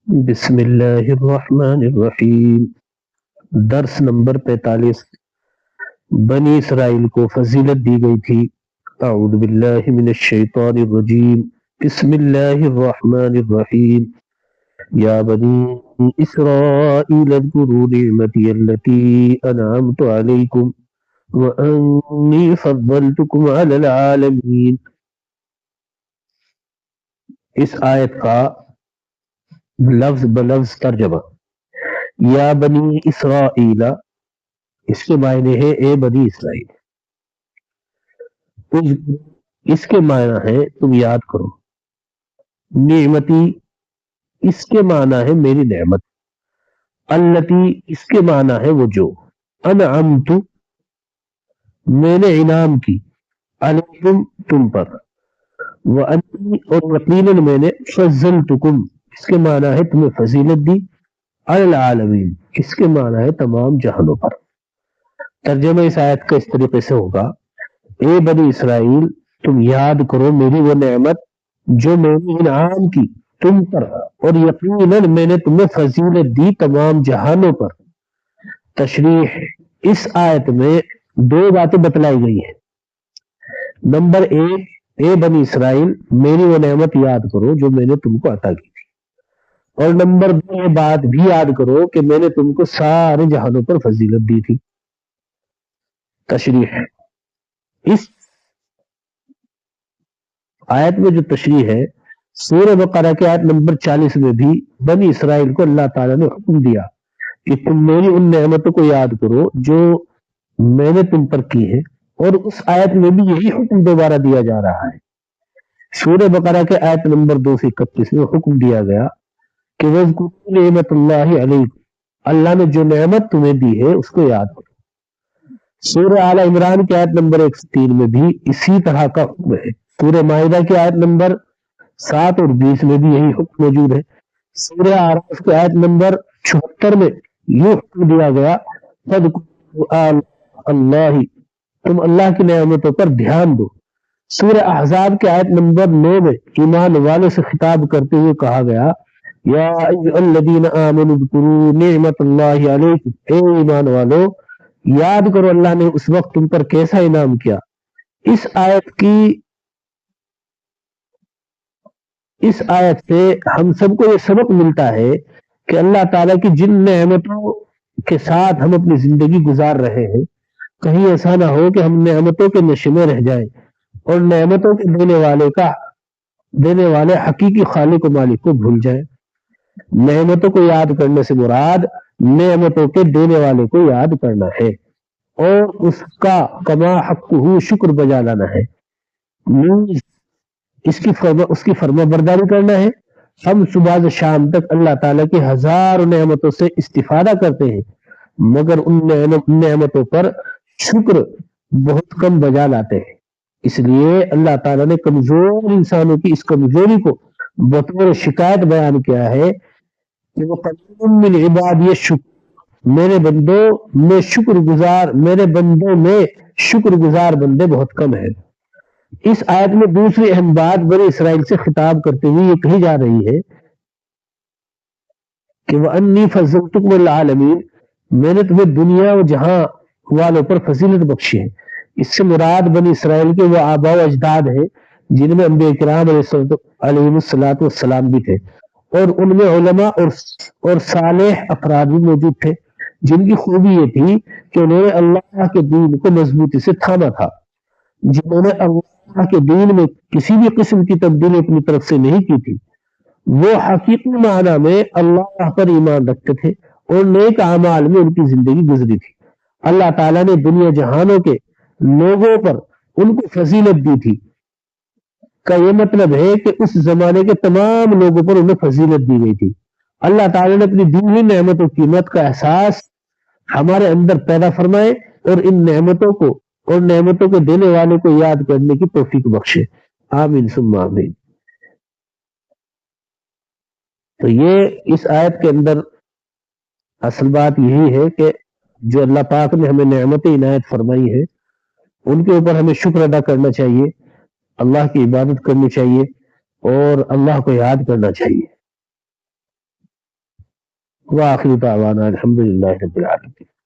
بسم اللہ الرحمن الرحیم۔ درس نمبر 45۔ بنی اسرائیل کو فضیلت دی گئی تھی۔ اعوذ باللہ من الشیطان الرجیم، بسم اللہ الرحمن الرحیم۔ یا بنی اسرائیل اذکروا نعمتی التی انعمت علیکم وانی فضلتکم علی العالمین۔ اس آیت کا لفظ بلفظ ترجمہ۔ یا بنی اسرائیل، اس کے معنی ہے اے بنی اسرائیل۔ اس کے معنی ہے تم یاد کرو۔ نعمتی، اس کے معنی ہے میری نعمت۔ التی، اس کے معنی ہے وہ جو۔ انعمت، میں نے انعام کی۔ علیکم، تم پر۔ وانی، اور یقیناً میں نے فضلتکم، اس کے معنی ہے تمہیں فضیلت دی۔ علی العالمین، اس کے معنی ہے تمام جہانوں پر۔ ترجمہ اس آیت کا اس طریقے سے ہوگا، اے بنی اسرائیل، تم یاد کرو میری وہ نعمت جو میں نے انعام کی تم پر، اور یقیناً میں نے تمہیں فضیلت دی تمام جہانوں پر۔ تشریح، اس آیت میں دو باتیں بتلائی گئی ہیں۔ نمبر ایک، اے بنی اسرائیل، میری وہ نعمت یاد کرو جو میں نے تم کو عطا کی تھی، اور نمبر دو، یہ بات بھی یاد کرو کہ میں نے تم کو سارے جہانوں پر فضیلت دی تھی۔ تشریح، اس آیت میں جو تشریح ہے، سورہ بقرہ کے آیت نمبر 40 میں بھی بنی اسرائیل کو اللہ تعالیٰ نے حکم دیا کہ تم میری ان نعمتوں کو یاد کرو جو میں نے تم پر کی ہے، اور اس آیت میں بھی یہی حکم دوبارہ دیا جا رہا ہے۔ سورہ بقرہ کے آیت نمبر 231 میں حکم دیا گیا کہ وَاذْكُرُوا نِعْمَتَ اللَّهِ عَلَيْكُمْ، اللہ نے جو نعمت تمہیں دی ہے اس کو یاد کرو۔ سورہ آل عمران کی آیت نمبر 103 میں بھی اسی طرح کا حکم ہے۔ سورہ مائدہ کی آیت نمبر 7 اور 20 میں بھی یہی حکم موجود ہے۔ سورہ اعراف کی آیت نمبر 76 میں یہ حکم دیا گیا، فَاذْكُرُوا آلَاءَ اللَّهِ، تم اللہ کی نعمتوں پر دھیان دو۔ سورہ احزاب کی آیت نمبر 9 میں ایمان والوں سے خطاب کرتے ہوئے کہا گیا، یا ایھا الذین آمنوا اذکروا نعمت اللہ علیکم، اے ایمان والو یاد کرو اللہ نے اس وقت تم پر کیسا انعام کیا۔ اس آیت سے ہم سب کو یہ سبق ملتا ہے کہ اللہ تعالیٰ کی جن نعمتوں کے ساتھ ہم اپنی زندگی گزار رہے ہیں، کہیں ایسا نہ ہو کہ ہم نعمتوں کے نشے میں رہ جائیں اور نعمتوں کے دینے والے حقیقی خالق و مالک کو بھول جائیں۔ نعمتوں کو یاد کرنے سے مراد نعمتوں کے دینے والے کو یاد کرنا ہے اور اس کا کما حقہ شکر بجا لانا ہے، اس کی فرما برداری کرنا ہے۔ ہم صبح سے شام تک اللہ تعالیٰ کی ہزاروں نعمتوں سے استفادہ کرتے ہیں، مگر ان نعمتوں پر شکر بہت کم بجا لاتے ہیں۔ اس لیے اللہ تعالیٰ نے کمزور انسانوں کی اس کمزوری کو بطور شکایت بیان کیا ہے کہ وہ قلیل من عبادی الشکور، میرے بندوں میں شکر گزار بندے بہت کم ہیں۔ اس آیت میں دوسری اہم بات بنی اسرائیل سے خطاب کرتے ہوئے یہ کہی جا رہی ہے کہ وَأَنِّي فَضَّلْتُكُمْ عَلَى الْعَالَمِينَ، میں نے تمہیں دنیا و جہاں والوں پر فضیلت بخشی ہے۔ اس سے مراد بنی اسرائیل کے وہ آباء و اجداد ہیں جن میں انبیاء کرام علیہ الصلوۃ والسلام بھی تھے، اور ان میں علماء اور صالح افراد بھی موجود تھے جن کی خوبی یہ تھی کہ انہوں نے اللہ کے دین کو مضبوطی سے تھاما تھا، جنہوں نے اللہ کے دین میں کسی بھی قسم کی تبدیلی اپنی طرف سے نہیں کی تھی، وہ حقیقی معنی میں اللہ پر ایمان رکھتے تھے اور نیک اعمال میں ان کی زندگی گزری تھی۔ اللہ تعالیٰ نے دنیا جہانوں کے لوگوں پر ان کو فضیلت دی تھی کا یہ مطلب ہے کہ اس زمانے کے تمام لوگوں پر انہیں فضیلت دی گئی تھی۔ اللہ تعالیٰ نے اپنی دی ہوئی نعمت و قیمت کا احساس ہمارے اندر پیدا فرمائے اور ان نعمتوں کو اور نعمتوں کو دینے والے کو یاد کرنے کی توفیق بخشے، آمین ثم آمین۔ تو یہ اس آیت کے اندر اصل بات یہی ہے کہ جو اللہ پاک نے ہمیں نعمتیں عنایت فرمائی ہے ان کے اوپر ہمیں شکر ادا کرنا چاہیے، اللہ کی عبادت کرنی چاہیے اور اللہ کو یاد کرنا چاہیے۔ وآخر دعوانا الحمدللہ رب العالمین.